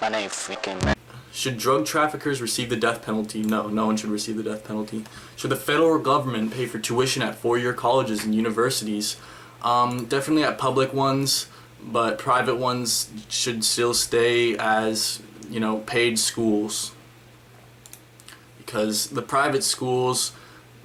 Man ain't freaking man. Should drug traffickers receive the death penalty? No, no one should receive the death penalty. Should the federal government pay for tuition at four-year colleges and universities? Definitely at public ones, but private ones should still stay as, you know, paid schools. Because the private schools,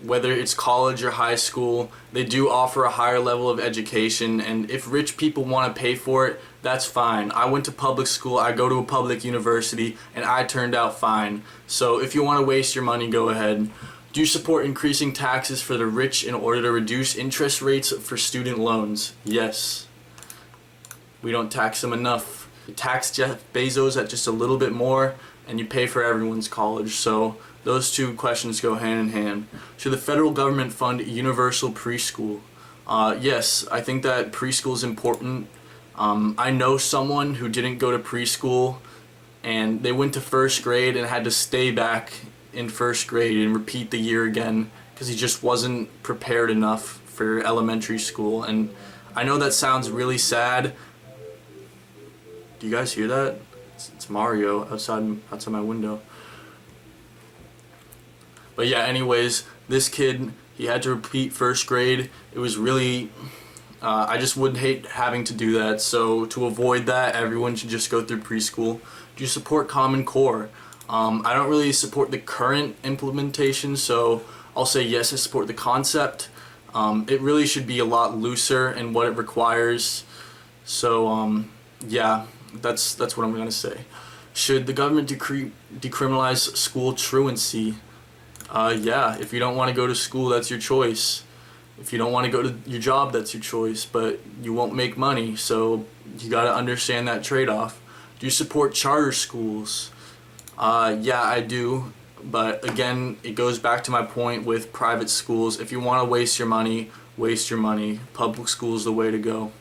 whether it's college or high school, they do offer a higher level of education, and if rich people want to pay for it, that's fine. I went to public school, I go to a public university, and I turned out fine. So if you want to waste your money, go ahead. Do you support increasing taxes for the rich in order to reduce interest rates for student loans? Yes. We don't tax them enough. You tax Jeff Bezos at just a little bit more, and you pay for everyone's college. So those two questions go hand in hand. Should the federal government fund universal preschool? Yes, I think that preschool is important. I know someone who didn't go to preschool, and they went to first grade and had to stay back in first grade and repeat the year again because he just wasn't prepared enough for elementary school. And I know that sounds really sad. Do you guys hear that? It's Mario outside my window. But yeah, anyways, this kid, he had to repeat first grade. It was really, I just would hate having to do that. So to avoid that, everyone should just go through preschool. Do you support Common Core? I don't really support the current implementation, so I'll say yes, I support the concept. It really should be a lot looser in what it requires. So yeah, that's what I'm gonna say. Should the government decriminalize school truancy? Yeah, if you don't want to go to school, that's your choice. If you don't want to go to your job, that's your choice, but you won't make money, so you gotta understand that trade-off. Do you support charter schools? Yeah, I do, but again, it goes back to my point with private schools. If you want to waste your money, waste your money. Public school is the way to go.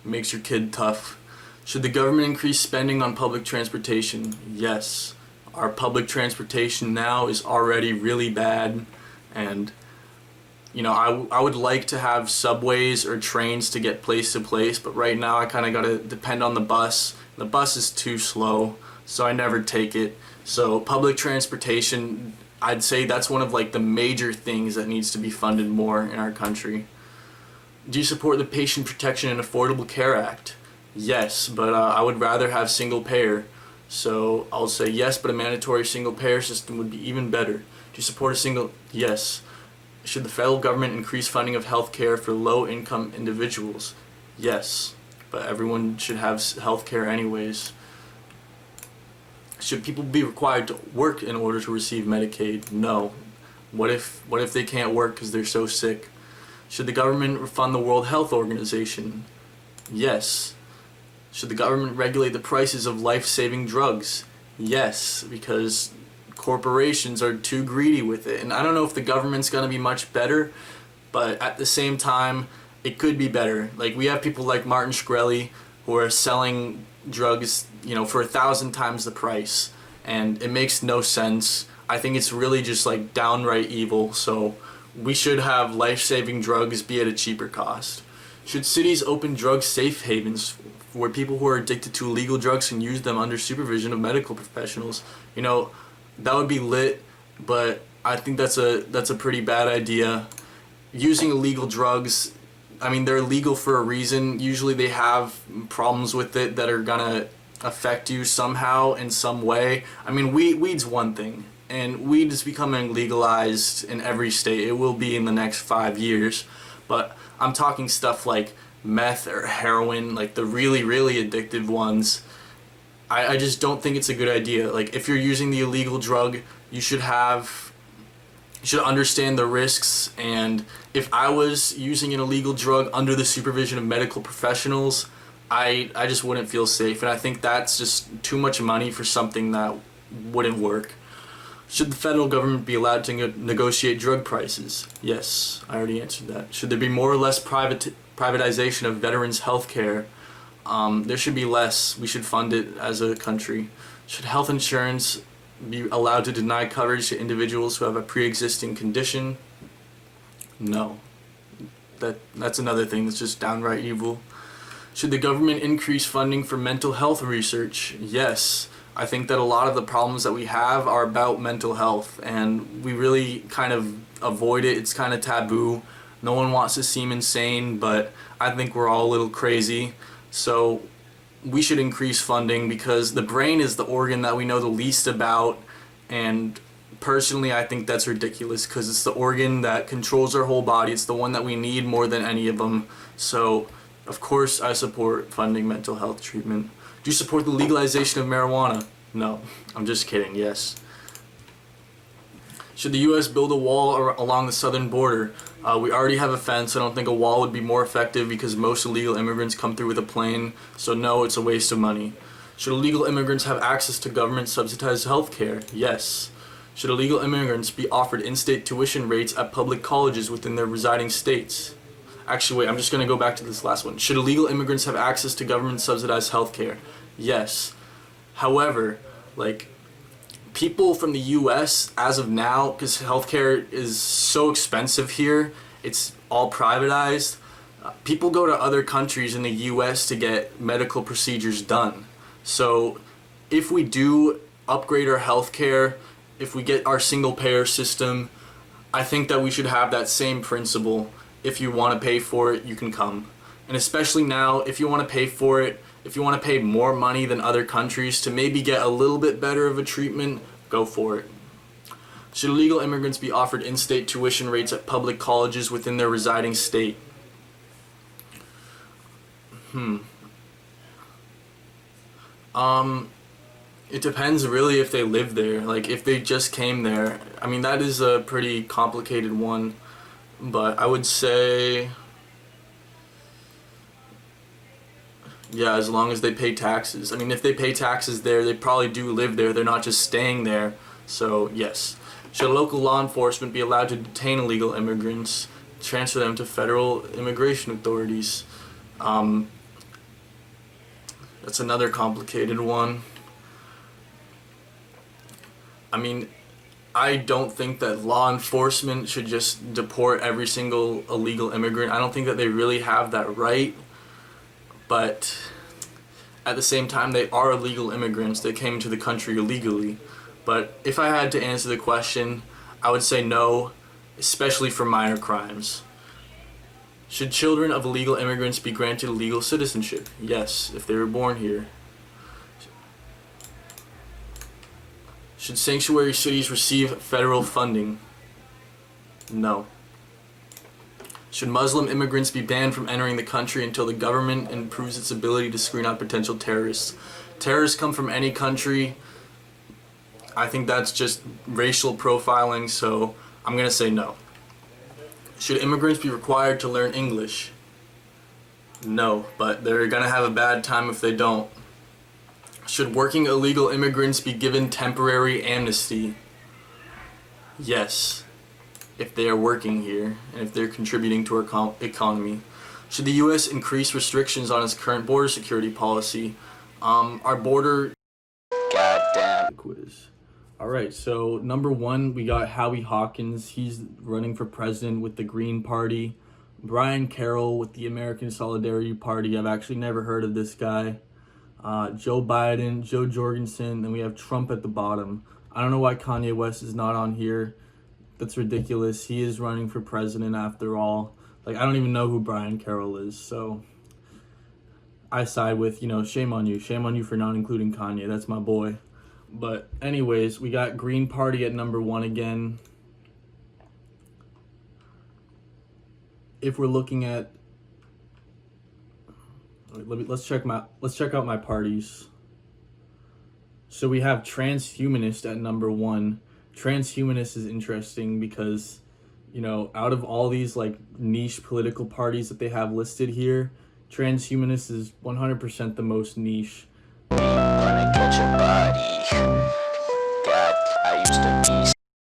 It makes your kid tough. Should the government increase spending on public transportation? Yes. Our public transportation now is already really bad, and you know, I would like to have subways or trains to get place to place, but right now I kind of gotta depend on the bus. The bus is too slow, so I never take it. So public transportation, I'd say that's one of like the major things that needs to be funded more in our country. Do you support the Patient Protection and Affordable Care Act? Yes, but I would rather have single payer. So I'll say yes, but a mandatory single payer system would be even better. Do you support a single? Yes. Should the federal government increase funding of health care for low-income individuals? Yes, but everyone should have health care anyways. Should people be required to work in order to receive Medicaid? No. What if they can't work because they're so sick? Should the government fund the World Health Organization? Yes. Should the government regulate the prices of life-saving drugs? Yes, because corporations are too greedy with it. And I don't know if the government's going to be much better, but at the same time, it could be better. Like, we have people like Martin Shkreli who are selling drugs, you know, for 1,000 times the price, and it makes no sense. I think it's really just like downright evil. So we should have life-saving drugs be at a cheaper cost. Should cities open drug safe havens where people who are addicted to illegal drugs can use them under supervision of medical professionals? You know, that would be lit, but I think that's a pretty bad idea. Using illegal drugs, I mean, they're illegal for a reason. Usually they have problems with it that are gonna affect you somehow in some way. I mean, weed's one thing, and weed is becoming legalized in every state. It will be in the next 5 years, but I'm talking stuff like meth or heroin, like the really, really addictive ones. I just don't think it's a good idea. Like, if you're using the illegal drug, you should understand the risks, and if I was using an illegal drug under the supervision of medical professionals, I just wouldn't feel safe, and I think that's just too much money for something that wouldn't work. Should the federal government be allowed to negotiate drug prices? Yes, I already answered that. Should there be more or less privatization of veterans' health care? There should be less. We should fund it as a country. Should health insurance be allowed to deny coverage to individuals who have a pre-existing condition? No. That's another thing that's just downright evil. Should the government increase funding for mental health research? Yes. I think that a lot of the problems that we have are about mental health, and we really kind of avoid it. It's kind of taboo. No one wants to seem insane, but I think we're all a little crazy. So we should increase funding because the brain is the organ that we know the least about, and personally I think that's ridiculous because it's the organ that controls our whole body. It's the one that we need more than any of them. So of course I support funding mental health treatment. Do you support the legalization of marijuana? No, I'm just kidding, yes. Should the U.S. build a wall along the southern border? We already have a fence. I don't think a wall would be more effective because most illegal immigrants come through with a plane, so no, it's a waste of money. Should illegal immigrants have access to government-subsidized health care? Yes. Should illegal immigrants be offered in-state tuition rates at public colleges within their residing states? Actually, wait, I'm just going to go back to this last one. Should illegal immigrants have access to government-subsidized health care? Yes. However, people from the U.S. as of now, because healthcare is so expensive here, it's all privatized. People go to other countries in the U.S. to get medical procedures done. So if we do upgrade our healthcare, if we get our single-payer system, I think that we should have that same principle. If you want to pay for it, you can come. And especially now, if you want to pay for it, if you want to pay more money than other countries to maybe get a little bit better of a treatment, go for it. Should illegal immigrants be offered in-state tuition rates at public colleges within their residing state? It depends really if they live there. If they just came there, I mean, that is a pretty complicated one, but I would say, yeah, as long as they pay taxes. I mean, if they pay taxes there, they probably do live there. They're not just staying there. So, yes. Should local law enforcement be allowed to detain illegal immigrants, transfer them to federal immigration authorities? That's another complicated one. I mean, I don't think that law enforcement should just deport every single illegal immigrant. I don't think that they really have that right. But at the same time, they are illegal immigrants. They came into the country illegally. But if I had to answer the question, I would say no, especially for minor crimes. Should children of illegal immigrants be granted legal citizenship? Yes, if they were born here. Should sanctuary cities receive federal funding? No. Should Muslim immigrants be banned from entering the country until the government improves its ability to screen out potential terrorists? Terrorists come from any country. I think that's just racial profiling, so I'm going to say no. Should immigrants be required to learn English? No, but they're going to have a bad time if they don't. Should working illegal immigrants be given temporary amnesty? Yes, if they are working here and if they're contributing to our economy. Should the U.S. increase restrictions on its current border security policy? Our border... Goddamn. Quiz. Alright, so number one, we got Howie Hawkins. He's running for president with the Green Party. Brian Carroll with the American Solidarity Party. I've actually never heard of this guy. Joe Biden, Joe Jorgensen, then we have Trump at the bottom. I don't know why Kanye West is not on here. That's ridiculous. He is running for president after all. I don't even know who Brian Carroll is, so I side with, shame on you. Shame on you for not including Kanye. That's my boy. But anyways, we got Green Party at number one again. If we're looking at let's check out my parties. So we have Transhumanist at number one. Transhumanist is interesting because, out of all these niche political parties that they have listed here, Transhumanist is 100% the most niche. Gonna get your body. God, I used to be